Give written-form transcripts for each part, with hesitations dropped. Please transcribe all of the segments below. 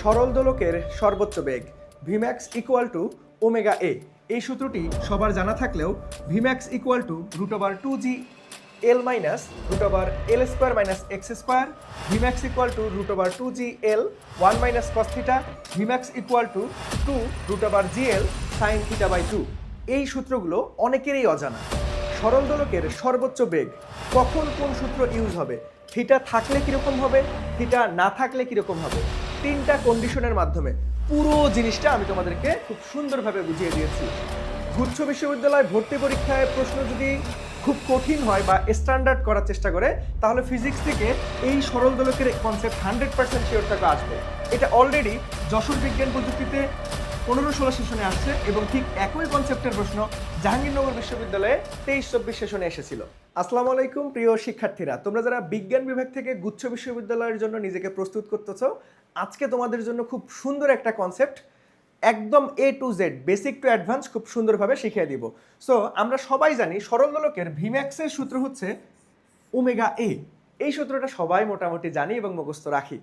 সরল দোলকের সর্বোচ্চ বেগ v max equal to omega A. এই সূত্রটি সবার জানা থাকলেও v max equal to √2g L minus √এল square minus X square, v max equal to √2g L 1 minus cos theta, v max equal to 2√gl sine theta by 2। এই সূত্রগুলো অনেকেরই অজানা। সরল দোলকের সর্বোচ্চ বেগ কখন কোন সূত্র ইউজ হবে, থিটা থাকলে কীরকম হবে, থিটা না থাকলে কীরকম হবে, তিনটা কন্ডিশনের মাধ্যমে পুরো জিনিসটা আমি তোমাদেরকে খুব সুন্দরভাবে বুঝিয়ে দিয়েছি। গুচ্ছ বিশ্ববিদ্যালয় ভর্তি পরীক্ষায় প্রশ্ন যদি খুব কঠিন হয় বা স্ট্যান্ডার্ড করার চেষ্টা করে, তাহলে ফিজিক্স থেকে এই সরল দোলকের কনসেপ্ট 100% শিওর টাকা আসবে। এটা অলরেডি যশোর বিজ্ঞান প্রযুক্তিতে 15-16 সেশনে আসছে এবং ঠিক একই কনসেপ্টের প্রশ্ন জাহাঙ্গীরনগর বিশ্ববিদ্যালয়ে 23-24 সেশনে এসেছিল। আসসালামু আলাইকুম প্রিয় শিক্ষার্থীরা, তোমরা যারা বিজ্ঞান বিভাগ থেকে গুচ্ছ বিশ্ববিদ্যালয়ের জন্য নিজেকে প্রস্তুত করতেছো, আজকে তোমাদের জন্য খুব সুন্দর একটা কনসেপ্ট একদম A to Z basic to advance খুব সুন্দরভাবে শিখিয়ে দিব। সো আমরা সবাই জানি সরল দোলকের ভিম্যাক্সের সূত্র হচ্ছে ওমেগা এ। এই সূত্রটা সবাই মোটামুটি জানি এবং মুখস্থ রাখি।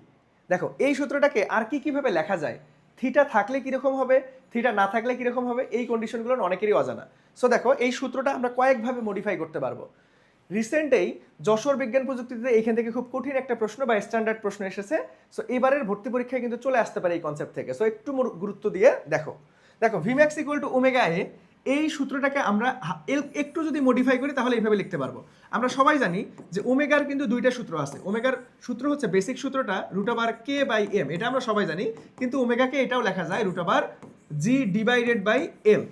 দেখো এই সূত্রটাকে আর কিভাবে লেখা যায়, থিটা থাকলে কীরকম হবে, থিটা না থাকলে কীরকম হবে, এই কন্ডিশনগুলো অনেকেরই অজানা। সো দেখো এই সূত্রটা আমরা কয়েকভাবে মডিফাই করতে পারবো। রিসেন্টেই যশোর বিজ্ঞান প্রযুক্তিতে এইখান থেকে খুব কঠিন একটা প্রশ্ন বা স্ট্যান্ডার্ড প্রশ্ন এসেছে। সো এবারের ভর্তি পরীক্ষায় কিন্তু চলে আসতে পারে এই কনসেপ্ট থেকে। সো একটু গুরুত্ব দিয়ে দেখো Vmax equal to omega A. এই সূত্রটাকে আমরা একটু যদি মডিফাই করি তাহলে এইভাবে লিখতে পারবো। আমরা সবাই জানি যে ওমেগার কিন্তু দুইটা সূত্র আছে। ওমেগার সূত্র হচ্ছে বেসিক সূত্রটা √k/m, এটা আমরা সবাই জানি, কিন্তু ওমেগাকে এটাও লেখা যায় √g/l।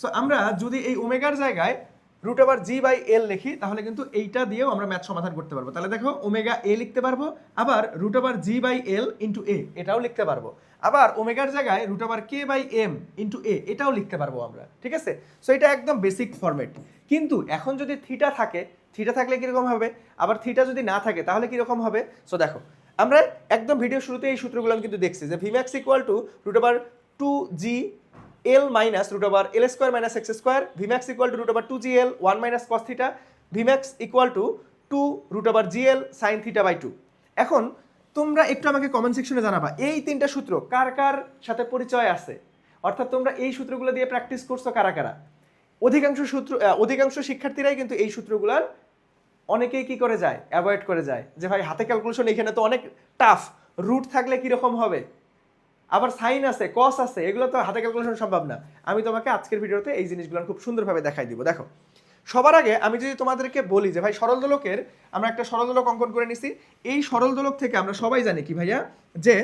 সো আমরা যদি এই ওমেগার জায়গায় √g/l লিখি তাহলে কিন্তু এইটা দিয়েও আমরা ম্যাথ সমাধান করতে পারবো। তাহলে দেখো ওমেগা এ লিখতে পারবো, আবার √g/l * a এটাও লিখতে পারবো, আবার ওমেগার জায়গায় √k/m * a এটাও লিখতে পারবো আমরা। ঠিক আছে? সো এটা একদম বেসিক ফরম্যাট। কিন্তু এখন যদি থিটা থাকলে কিরকম হবে, আবার থিটা যদি না থাকে তাহলে কিরকম হবে। সো দেখো আমরা একদম ভিডিও শুরুতে এই সূত্রগুলো কিন্তু দেখছি যে v max equal to √2g L minus √L square minus x square, Vmax equal to √2gl 1 minus cos theta, Vmax equal to 2√gl sin theta by 2। এখন তোমরা একটু আমাকে কমেন্ট সেকশনে জানাবা এই তিনটা সূত্র কার কার সাথে পরিচয় আছে, অর্থাৎ তোমরা এই সূত্রগুলো দিয়ে প্র্যাকটিস করছো কারা কারা। অধিকাংশ শিক্ষার্থীরাই কিন্তু এই সূত্রগুলোর অনেকেই কি করে যায়, অ্যাভয়েড করে যায় যে ভাই হাতে ক্যালকুলেশন এখানে তো অনেক টাফ, রুট থাকলে কিরকম হবে, আবার সাইন আছে, কস আছে, এগুলো তো হাতে ক্যালকুলেশন সম্ভব না। আমি তোমাকে আজকের ভিডিওতে এই জিনিসগুলো খুব সুন্দরভাবে দেখাই দিব। দেখো সবার আগে আমি যদি তোমাদেরকে বলি যে ভাই সরল দোলকের আমরা একটা সরল দোলক অঙ্কন করে নিছি। এই সরল দোলক থেকে আমরা সবাই জানি কি ভাইয়া, যে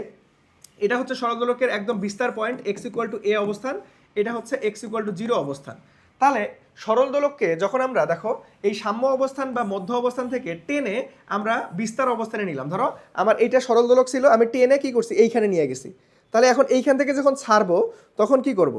এটা হচ্ছে সরল দোলকের একদম বিস্তার পয়েন্ট x = a অবস্থান, এটা হচ্ছে x = 0 অবস্থান। তাহলে সরল দোলককে যখন আমরা দেখো এই সাম্য অবস্থান বা মধ্য অবস্থান থেকে টেনে আমরা বিস্তার অবস্থানে নিলাম, ধরো আমার এইটা সরল দোলক ছিল, আমি টেনে কি করছি এইখানে নিয়ে গেছি। তাহলে এখন এইখান থেকে যখন ছাড়বো তখন কি করব,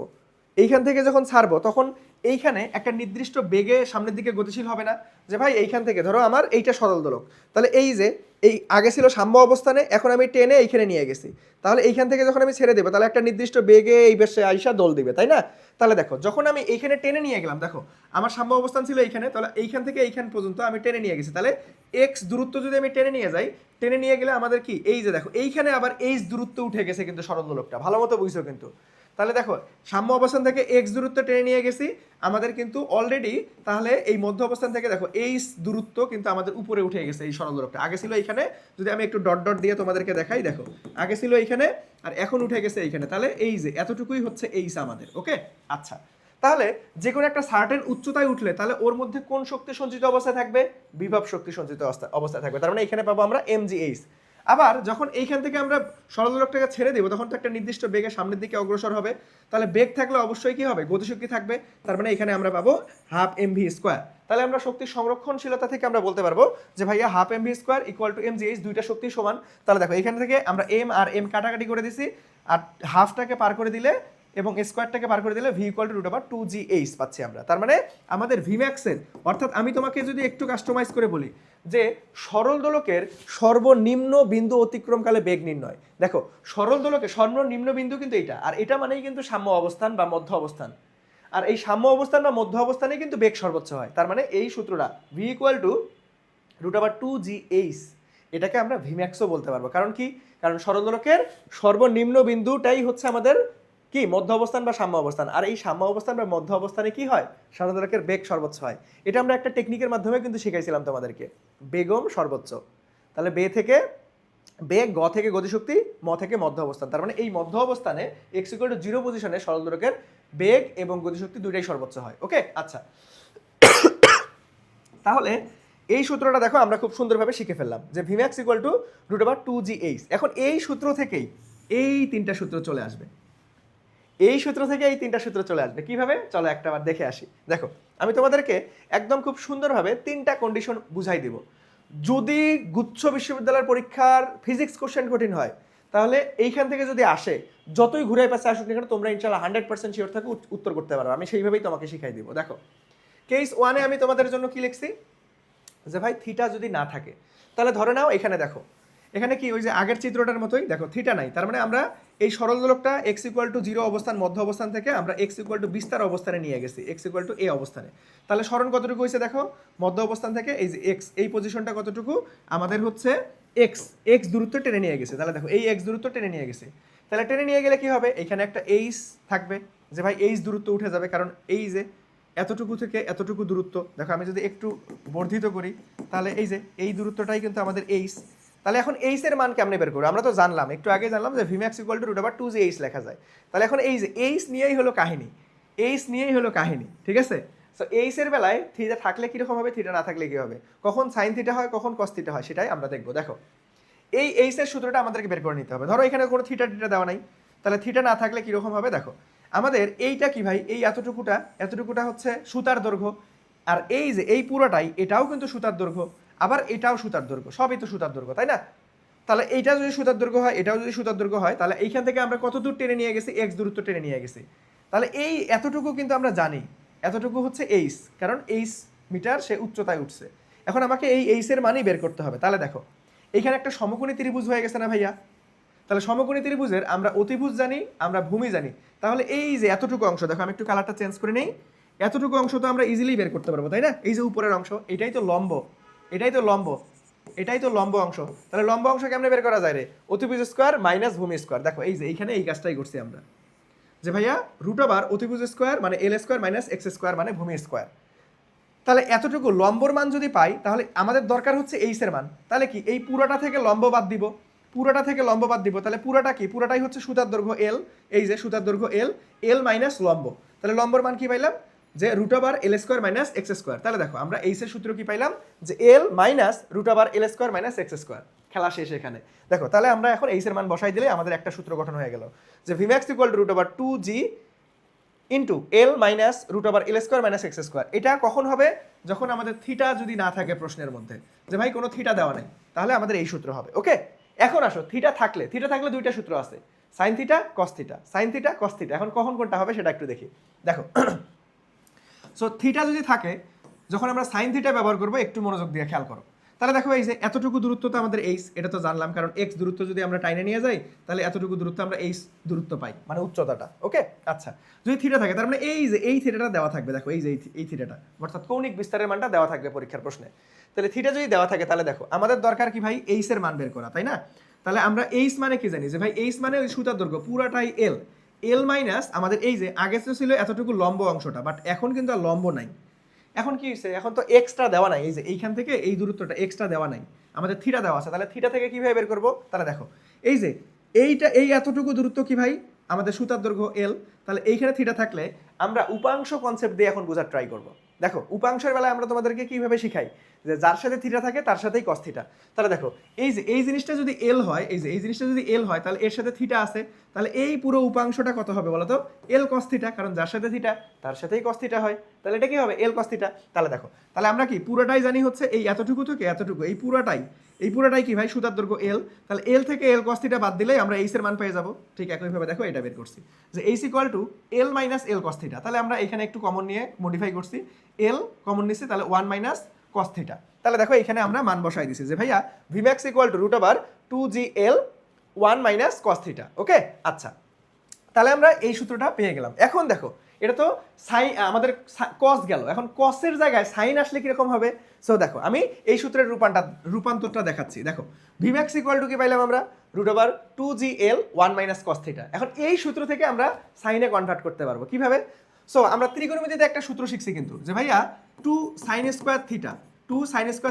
এইখান থেকে যখন ছাড়বো তখন এইখানে একটা নির্দিষ্ট বেগে সামনের দিকে গতিশীল হবে না, যে ভাই এইখান থেকে ধরো আমার এইটা সরল দোলক, তাহলে এই যে এই আগে ছিল সাম্য অবস্থানে, এখন আমি টেনে এইখানে নিয়ে গেছি, তাহলে এইখান থেকে যখন আমি ছেড়ে দেবো তাহলে একটা নির্দিষ্ট বেগে এই বেশে আইসা দোল দিবে, তাই না? তাহলে দেখো যখন আমি এইখানে টেনে নিয়ে গেলাম, দেখো আমার সাম্য অবস্থান ছিল এইখানে, তাহলে এইখান থেকে এইখান পর্যন্ত আমি টেনে নিয়ে গেছি, তাহলে x দূরত্ব যদি আমি টেনে নিয়ে যাই, টেনে নিয়ে গেলে আমাদের কি এই যে দেখো এইখানে আবার h দূরত্ব উঠে গেছে কিন্তু সরল দোলকটা, ভালো মতো বুঝছো কিন্তু। তাহলে দেখো সাম্য অবস্থান থেকে x দূরত্ব টেনে নিয়ে গেছি আমাদের কিন্তু অলরেডি, তাহলে এই মধ্য অবস্থান থেকে দেখো h দূরত্ব কিন্তু আমাদের উপরে উঠে গেছে এই সরল দোলকটা। আগে ছিল এইখানে, যদি আমি একটু ডট ডট দিয়ে তোমাদেরকে দেখাই, দেখো আগে ছিল এইখানে আর এখন উঠে গেছে এইখানে, তাহলে এই যে এতটুকুই হচ্ছে h আমাদের। ওকে, আচ্ছা, তাহলে যে কোনো একটা সার্টেন উচ্চতায় উঠলে তাহলে ওর মধ্যে কোন শক্তি সঞ্চিত অবস্থায় থাকবে, বিভব শক্তি সঞ্চিত অবস্থায় থাকবে, তার মানে এখানে পাবো আমরা mgh। আবার যখন এইখান থেকে আমরা সরল দোলকটাকে ছেড়ে দেবো তখন তো একটা নির্দিষ্ট বেগে সামনের দিকে অগ্রসর হবে, তাহলে বেগ থাকলে অবশ্যই কি হবে, গতিশক্তি থাকবে, তার মানে এখানে আমরা পাবো ½ mv²। তাহলে আমরা শক্তির সংরক্ষণশীলতা থেকে আমরা বলতে পারবো যে ভাইয়া ½ mv² = mgh, দুইটা শক্তি সমান। তাহলে দেখো এখান থেকে আমরা m আর m কাটাকাটি করে দিছি, আর হাফটাকে পার করে দিলে এবং স্কোয়ারটাকে পার করে দিলে v = √2gh পাচ্ছি আমরা। তার মানে আমাদের ভিম্যাক্সের, অর্থাৎ আমি তোমাকে যদি একটু কাস্টমাইজ করে বলি যে সরল দোলকের সর্বনিম্ন বিন্দু অতিক্রমকালে বেগ নির্ণয়, দেখো সরল দোলকের সর্বনিম্ন বিন্দু কিন্তু এইটা, আর এটা মানেই কিন্তু সাম্য অবস্থান বা মধ্য অবস্থান, আর এই সাম্য অবস্থান বা মধ্য অবস্থানে কিন্তু বেগ সর্বোচ্চ হয়। তার মানে এই সূত্রটা v = √2gh, এটাকে আমরা ভিম্যাক্সও বলতে পারবো। কারণ কি? কারণ সরল দোলকের সর্বনিম্ন বিন্দুটাই হচ্ছে আমাদের কি মধ্য অবস্থান বা সাম্য অবস্থান, আর এই সাম্য অবস্থান বা মধ্য অবস্থানে কি হয়, সরল দোলকের বেগ সর্বোচ্চ হয়। এটা আমরা একটা টেকনিকের মাধ্যমে কিন্তু শিখাইছিলাম তোমাদেরকে, বেগম সর্বোচ্চ। তাহলে বেগ গ থেকে গতিশক্তি, ম থেকে মধ্য অবস্থান, তার মানে এই মধ্য অবস্থানে x = 0 পজিশনে সরল দোলকের বেগ এবং গতিশক্তি দুইটাই সর্বোচ্চ হয়। ওকে, আচ্ছা তাহলে এই সূত্রটা দেখো আমরা খুব সুন্দরভাবে শিখে ফেললাম যে Vmax = √2gh। এখন এই সূত্র থেকেই এই তিনটা সূত্র চলে আসবে, এই সূত্র থেকে এই তিনটা সূত্র চলে আসবে। কিভাবে? চলো একটা বার দেখে আসি। দেখো আমি তোমাদেরকে একদম খুব সুন্দরভাবে তিনটা কন্ডিশন বুঝাই দিব। যদি গুচ্ছ বিশ্ববিদ্যালয়ের পরীক্ষার ফিজিক্স কোশ্চেন কঠিন হয়, তাহলে এইখান থেকে যদি আসে, যতই ঘুরে পাশে আসুক না কেন, তোমরা ইনশাআল্লাহ 100% শিওর থাকো উত্তর করতে পারো। আমি সেইভাবেই তোমাকে শিখাই দিব। দেখো কেস 1-এ আমি তোমাদের জন্য কি লিখছি, যে ভাই থিটা যদি না থাকে, তাহলে ধরে নাও এখানে দেখো, এখানে কি ওই যে আগের চিত্রটার মতোই দেখো থিটা নাই, তার মানে আমরা এই সরল দোলকটা x = 0 অবস্থান মধ্য অবস্থান থেকে আমরা x = বিস্তার অবস্থানে নিয়ে গেছি, x = a অবস্থানে। তাহলে সরণ কতটুকু হয়েছে দেখো, মধ্য অবস্থান থেকে এই যে x, এই পজিশনটা কতটুকু আমাদের হচ্ছে x দূরত্ব টেনে নিয়ে গেছে। তাহলে দেখো এই x দূরত্ব টেনে নিয়ে গেছে, তাহলে টেনে নিয়ে গেলে কি হবে, এখানে একটা h থাকবে, যে ভাই h দূরত্ব উঠে যাবে, কারণ এই যে এতটুকু থেকে এতটুকু দূরত্ব, দেখো আমি যদি একটু বর্ধিত করি, তাহলে এই যে এই দূরত্বটাই কিন্তু আমাদের h। তাহলে এখন এইচ এর মান কেমনে বের করবো, আমরা তো জানলাম, একটু আগে জানলাম যে Vmax = √2gh লেখা যায়। তাহলে এখন এই যে এইচ নিয়েই হলো কাহিনী, এইচ নিয়েই হলো কাহিনী, ঠিক আছে? সো এইচ এর বেলায় থিটা থাকলে কিরকম হবে, থিটা না থাকলে কি হবে, কখন সাইন থিটা হয়, কখন কস থিটা হয়, সেটাই আমরা দেখবো। দেখো এই এইচ এর সূত্রটা আমাদেরকে বের করে নিতে হবে। ধরো এখানে কোনো থিটা দেওয়া নাই, তাহলে থিটা না থাকলে কিরকম হবে, দেখো আমাদের এইটা কি ভাই, এই এতটুকুটা হচ্ছে সুতার দৈর্ঘ্য, আর এই যে এই পুরোটাই এটাও কিন্তু সুতার দৈর্ঘ্য, আবার এটাও সুতার দৈর্ঘ্য, সবই তো সুতার দৈর্ঘ্য, তাই না? তাহলে এইটা যদি সুতার দৈর্ঘ্য হয়, এটাও যদি সুতার দৈর্ঘ্য হয়, তাহলে এইখান থেকে আমরা কত দূর টেনে নিয়ে গেছি, x দূরত্ব টেনে নিয়ে গেছি। তাহলে এই এতটুকু কিন্তু আমরা জানি, এতটুকু হচ্ছে h, কারণ h মিটার সে উচ্চতায় উঠছে। এখন আমাকে এই h এর মানই বের করতে হবে। তাহলে দেখো এইখানে একটা সমকোণী ত্রিভুজ হয়ে গেছে না ভাইয়া? তাহলে সমকোণী ত্রিভুজের আমরা অতিভুজ জানি, আমরা ভূমি জানি। তাহলে এই যে এতটুকু অংশ, দেখো আমি একটু কালারটা চেঞ্জ করে নেই, এতটুকু অংশ তো আমরা ইজিলি বের করতে পারবো, তাই না? এই যে উপরের অংশ, এটাই তো লম্ব, এটাই তো লম্ব অংশ। তাহলে লম্ব অংশ কেমনে বের করা যায় রে, অতিভুজ স্কোয়ার মাইনাস ভূমি স্কোয়ার। দেখো এই যে এইখানে এই কাজটাই করছি আমরা, যে ভাইয়া √ অতিভুজ স্কোয়ার মানে l square minus x square মানে ভূমি স্কোয়ার। তাহলে এতটুকু লম্বর মান যদি পাই, তাহলে আমাদের দরকার হচ্ছে এইচ এর মান। তাহলে কি এই পুরোটা থেকে লম্ব বাদ দিব, তাহলে পুরোটা কি, পুরোটাই হচ্ছে সুতার দৈর্ঘ্য l, এই যে সুতার দৈর্ঘ্য l মাইনাস লম্ব। তাহলে লম্বর মান কি পাইলাম, যে √ l square minus x square. তাহলে দেখো আমরা এইচ এর সূত্র কি পাইলাম, যে l minus √l square minus x square. খেলা শেষ এখানে। দেখো তাহলে আমরা এখন এইচ এর মান বসাই দিলে আমাদের একটা সূত্র গঠন হয়ে গেল, যে Vmax = √2g into l minus √l square minus x square. এটা কখন হবে, যখন আমাদের থিটা যদি না থাকে প্রশ্নের মধ্যে, যে ভাই কোনো থিটা দেওয়া নেই, তাহলে আমাদের এই সূত্র হবে। ওকে, এখন আসো থিটা থাকলে দুইটা সূত্র আছে, সাইন থিটা কস থিটা। এখন কখন কোনটা হবে সেটা একটু দেখি। দেখো সো থিটা যদি থাকে, যখন আমরা সাইন থিটা ব্যবহার করবো, একটু মনোযোগ দিয়ে খেয়াল করো। তাহলে দেখো এই যে এতটুকু দূরত্ব তো আমাদের এইচ, এটা তো জানলাম, কারণ এক্স দূরত্ব যদি আমরা টাইনে নিয়ে যাই, তাহলে এতটুকু দূরত্ব আমরা এইচ দূরত্ব পাই, মানে উচ্চতাটা। ওকে, আচ্ছা যদি থিটা থাকে, তার মানে এই যে এই থিটাটা দেওয়া থাকবে, দেখো এই যে এই থিটাটা, অর্থাৎ কৌণিক বিস্তারের মানটা দেওয়া থাকবে পরীক্ষার প্রশ্নে। তাহলে থিটা যদি দেওয়া থাকে, তাহলে দেখো আমাদের দরকার কি ভাই, এইচ এর মান বের করা, তাই না? তাহলে আমরা এইচ মানে কি জানি, যে ভাই এইচ মানে ওই সুতার দৈর্ঘ্য পুরাটাই এল মাইনাস আমাদের এই যে আগে তো ছিল এতটুকু লম্ব অংশটা, বাট এখন কিন্তু আর লম্ব নাই। এখন কি হয়েছে, এখন তো এক্সট্রা দেওয়া নাই, এই যে এইখান থেকে এই দূরত্বটা এক্সট্রা দেওয়া নাই, আমাদের থিটা দেওয়া আছে। তাহলে থিটা থেকে কিভাবে বের করবো, তাহলে দেখো এই যে এই এতটুকু দূরত্ব কি ভাই, আমাদের সুতার দৈর্ঘ্য এল। তাহলে এইখানে থিটা থাকলে আমরা উপাংশ কনসেপ্ট দিয়ে এখন বোঝার ট্রাই করব। দেখো উপাংশের বেলায় আমরা তোমাদেরকে কিভাবে শিখাই, যে যার সাথে থিটা থাকে তার সাথেই কস থিটা। তাহলে দেখো এই যে এই জিনিসটা যদি এল হয়, এই জিনিসটা যদি এল হয়, তাহলে এর সাথে থিটা আছে, তাহলে এই পুরো উপাংশটা কত হবে বলতো, এল কস থিটা, কারণ যার সাথে থিটা তার সাথেই কস থিটা হয়। তাহলে এটা কি হবে, এল কস থিটা। তাহলে দেখো, তাহলে আমরা কি পুরোটাই জানি হচ্ছে এই এতটুকু থেকে এতটুকু, এই পুরোটাই কি ভাই সুতার দৈর্ঘ্য এল। তাহলে এল থেকে এল কস থিটা বাদ দিলেই আমরা এইচ এর মান পেয়ে যাব। ঠিক একইভাবে দেখো এটা বের করছি, যে H = l minus L cos theta. তাহলে আমরা এখানে একটু কমন নিয়ে মডিফাই করছি, এল কমন নিচ্ছি, তাহলে 1 মাইনাস কস থিটা। তাহলে দেখো এখানে আমরা মান বসাই দিছি, যে ভাইয়া Vmax = √2gl 1 minus cos theta. Okay, আচ্ছা তাহলে আমরা এই সূত্রটা পেয়ে গেলাম। এখন দেখো এটা তো সাইন আমাদের কস গেল, এখন কসের জায়গায় সাইন আসলে কিরকম হবে? সো দেখো আমি এই সূত্রের রূপান্তরটা দেখাচ্ছি। দেখো ভিম্যাক্স ইকুয়াল টু কি পাইলাম আমরা? √2gl 1 minus cos theta. এখন এই সূত্র থেকে আমরা সাইনে কনভার্ট করতে পারবো কিভাবে? সো আমরা ত্রিকোণমিতিতে একটা সূত্র শিখছি কিন্তু, যে ভাইয়া 2 sin square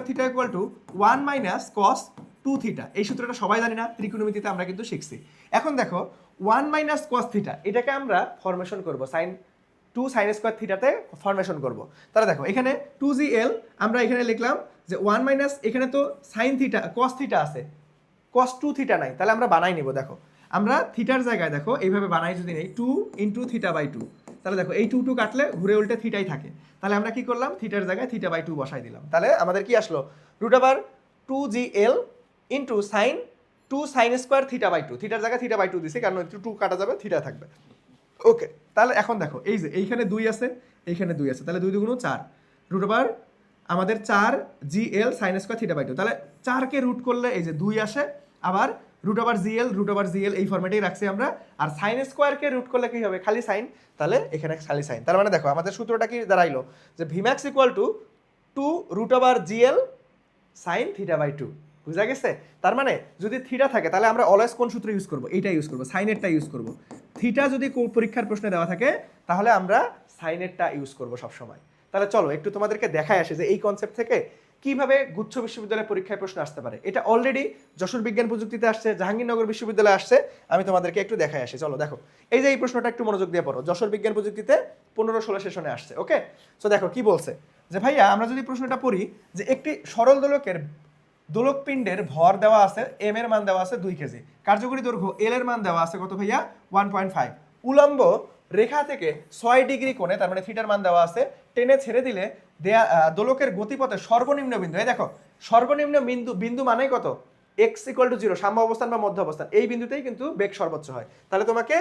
theta equal to 1 minus cos 2 theta. এই সূত্রটা সবাই জানি না, ত্রিকোণমিতিতে আমরা কিন্তু শিখছি। এখন দেখো 1 মাইনাস কস থিটা এটাকে আমরা ফরমেশন করব সাইন 2 sin স্কোয়ার থিটাতে ফরমেশন করব। তাহলে দেখো এখানে 2gl আমরা এখানে লিখলাম যে 1 মাইনাস, এখানে তো সাইন থিটা কস থিটা আছে, কস 2 থিটা নাই, তাহলে আমরা বানাই নেব। দেখো আমরা থিটার জায়গায় দেখো এইভাবে বানাই যদি নেই 2 ইন্টু থিটা বাই 2, তাহলে দেখো এই 2 কাটলে ঘুরে উল্টে থিটাই থাকে। তাহলে আমরা কি করলাম? থিটার জায়গায় থিটা বাই 2 বসাই দিলাম। তাহলে আমাদের কি আসলো? √2gl into sine 2 sin square theta by 2, থিটার জায়গায় থিটা বাই 2 দিছি কারণ 2 কাটা যাবে, থিটা থাকবে। ওকে, তাহলে এখন দেখো এই যে এইখানে 2 আছে, এইখানে 2 আছে, তাহলে 2 2 4, √ আমাদের 4gl sin square theta by 2, তাহলে 4কে রুট করলে এই যে 2 আসে, আবার √gl এই ফরম্যাটেই রাখছি আমরা। আর সাইন স্কোয়ারকে রুট করলে কি হবে? খালি সাইন, তাহলে এখানে খালি সাইন। তার মানে দেখো আমাদের সূত্রটা কি দাঁড়াইলো? যে v max equal to 2 √gl sin theta by 2। বুঝা গেছে? তার মানে যদি থিটা থাকে তাহলে আমরা অলওয়েজ কোন সূত্র ইউজ করব? এইটা ইউজ করব, সাইনেরটা ইউজ করব। থিটা যদি পরীক্ষার প্রশ্নে দেওয়া থাকে তাহলে আমরা সাইনেরটা ইউজ করব সব সময়। তাহলে চলো একটু তোমাদেরকে দেখায় আসে যে এই কনসেপ্ট থেকে কিভাবে গুচ্ছ বিশ্ববিদ্যালয়ের পরীক্ষায় প্রশ্ন আসতে পারে। এটা অলরেডি যশোর বিজ্ঞান প্রযুক্তিতে আসছে, জাহাঙ্গীরনগর বিশ্ববিদ্যালয়ে আসছে, আমি তোমাদেরকে একটু দেখায় আসি। চলো দেখো এই যে এই প্রশ্নটা একটু মনোযোগ দিয়ে পড়ো, যশোর বিজ্ঞান প্রযুক্তিতে 15-16 সেশনে আসছে। ওকে, সো দেখো কি বলছে, যে ভাইয়া আমরা যদি প্রশ্নটা পড়ি, যে একটি সরল দোলকের দোলকপিণ্ডের ভর দেওয়া আছে, এম এর মান দেওয়া আছে 2 কেজি, কার্যকরী দৈর্ঘ্য এল এর মান দেওয়া আছে কত ভাইয়া? 1.5, উলম্ব রেখা থেকে 6 ডিগ্রি কোণে, তার মানে থিটার মান দেওয়া আছে, টেনে ছেড়ে দিলে দোলকের গতিপথে সর্বনিম্ন বিন্দু, এই দেখো সর্বনিম্ন বিন্দু মানেই কত? x = 0, সাম্য অবস্থান বা মধ্য অবস্থান, এই বিন্দুতেই কিন্তু বেগ সর্বোচ্চ হয়। তাহলে তোমাকে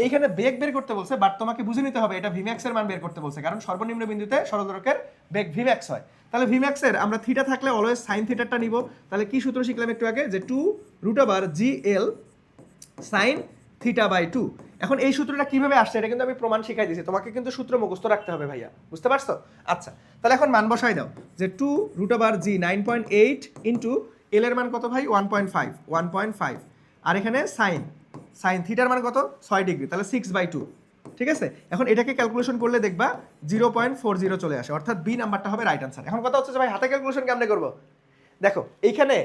এইখানে বেগ বের করতে বলছে, বাট তোমাকে বুঝে নিতে হবে এটা ভিম্যাক্স এর মান বের করতে বলছে, কারণ সর্বনিম্ন বিন্দুতে সরল দোলকের বেগ ভিম্যাক্স হয়। তাহলে ভিম্যাক্স এর আমরা থিটা থাকলে অলওয়েজ সাইন থিটাটা নিব। তাহলে কি সূত্র শিখলাম একটু আগে, যে 2√gl sin থিটা বাই 2। এখন এই সূত্রটা কিভাবে আসছে এটা কিন্তু আমি প্রমাণ শিখাই দিয়েছি, তোমাকে কিন্তু সূত্র মুখস্থ রাখতে হবে ভাইয়া, বুঝতে পারছো? আচ্ছা, তাহলে এখন মান বসাই দাও, যে 2√g 9.8 ইন্টু এল এর মান কত ভাই? 1.5, আর এখানে সাইন থিটার মান কত? 6 ডিগ্রি, তাহলে 6/2। ঠিক আছে, এখন এটাকে ক্যালকুলেশন করলে দেখবা 0.40 চলে আসে, অর্থাৎ বি নাম্বারটা হবে রাইট আনসার। এখন কথা হচ্ছে যে ভাই হাতে ক্যালকুলেশন কেমনে করবো? দেখো এইখানে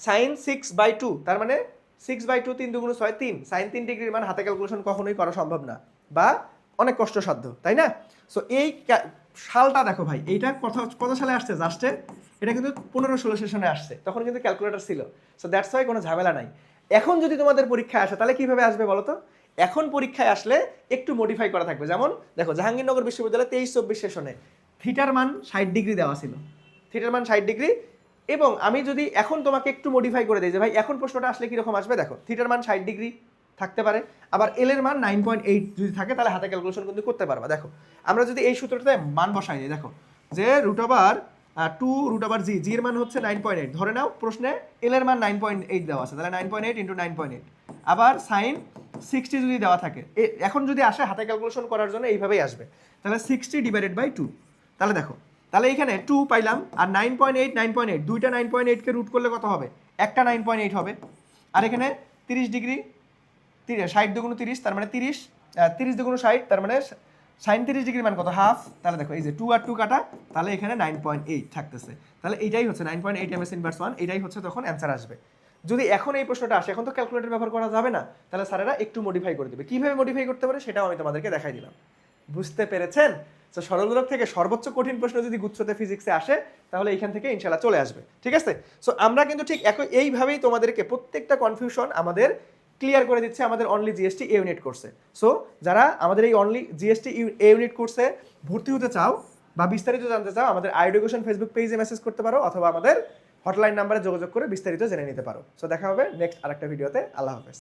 সাইন 6/2, তার মানে 6/2, 3 × 6 3, সাইন 3 ডিগ্রির মান হাতে ক্যালকুলেশন কখনোই করা সম্ভব না, বা অনেক কষ্টসাধ্য, তাই না? সো এই সালটা দেখো ভাই, এইটা কত সালে আসছে? জাস্টে এটা কিন্তু 15-16 সেশনে আসছে, তখন কিন্তু ক্যালকুলেটর ছিল। সো দ্যাটস ওয়াই কোনো ঝামেলা নাই। এখন যদি তোমাদের পরীক্ষায় আসে তাহলে কিভাবে আসবে বলো তো? এখন পরীক্ষায় আসলে একটু মডিফাই করা থাকবে। যেমন দেখো জাহাঙ্গীরনগর বিশ্ববিদ্যালয়ে 23-24 সেশনে থিটার মান 60 ডিগ্রি দেওয়া ছিল, থিটার মান 60 ডিগ্রি, এবং আমি যদি এখন তোমাকে একটু মডিফাই করে দিই যে ভাই এখন প্রশ্নটা আসলে কিরকম আসবে, দেখো থিটার মান 60 ডিগ্রি থাকতে পারে, আবার এল এর মান 9.8 যদি থাকে তাহলে হাতে ক্যালকুলেশন কিন্তু করতে পারবা। দেখো আমরা যদি এই সূত্রটাতে মান বসাই দিই, দেখো যে √2 √g এর মান হচ্ছে 9.8, ধরে নাও প্রশ্নে এল এর মান 9.8 দেওয়া আছে, তাহলে 9.8 × 9.8, আবার সাইন 60 যদি দেওয়া থাকে, এখন যদি আসে হাতে ক্যালকুলেশন করার জন্য এইভাবেই আসবে, তাহলে 60/2। তাহলে দেখো, তাহলে এখানে 2 পাইলাম, আর 9.8 দুইটা 9.8কে রুট করলে কত হবে? একটা 9.8 হবে। আর এখানে 30 ডিগ্রি, 60 × 30, তার মানে 30 × 60, তার মানে সাইন 30 ডিগ্রির মান কত? হাফ। তাহলে দেখো এই যে 2 আর 2 কাটা, তাহলে এখানে 9.8 থাকতেছে, তাহলে এইটাই হচ্ছে 9.8 ms ইনভার্স 1, এটাই হচ্ছে তখন অ্যান্সার আসবে। যদি এখন এই প্রশ্নটা আসে, এখন তো ক্যালকুলেটর ব্যবহার করা যাবে না, তাহলে স্যারেরা একটু মডিফাই করে দেবে। কিভাবে মডিফাই করতে পারে সেটাও আমি তোমাদেরকে দেখাই দিলাম, বুঝতে পেরেছেন? তো সরল দোলক থেকে সর্বোচ্চ কঠিন প্রশ্ন যদি গুচ্ছতে ফিজিক্সে আসে তাহলে এইখান থেকে ইনশাআল্লাহ চলে আসবে, ঠিক আছে? সো আমরা কিন্তু ঠিক এইভাবেই তোমাদেরকে প্রত্যেকটা কনফিউশন আমাদের ক্লিয়ার করে দিচ্ছে আমাদের অনলি জিএসটি এ ইউনিট কোর্সে। সো যারা আমাদের এই অনলি জিএসটি এ ইউনিট কোর্সে ভর্তি হতে চাও বা বিস্তারিত জানতে চাও, আমাদের আইএডুকেশন ফেসবুক পেজে মেসেজ করতে পারো, অথবা আমাদের হটলাইন নাম্বারে যোগাযোগ করে বিস্তারিত জেনে নিতে পারো। সো দেখা হবে নেক্সট আরেকটা ভিডিওতে। আল্লাহ হাফেজ।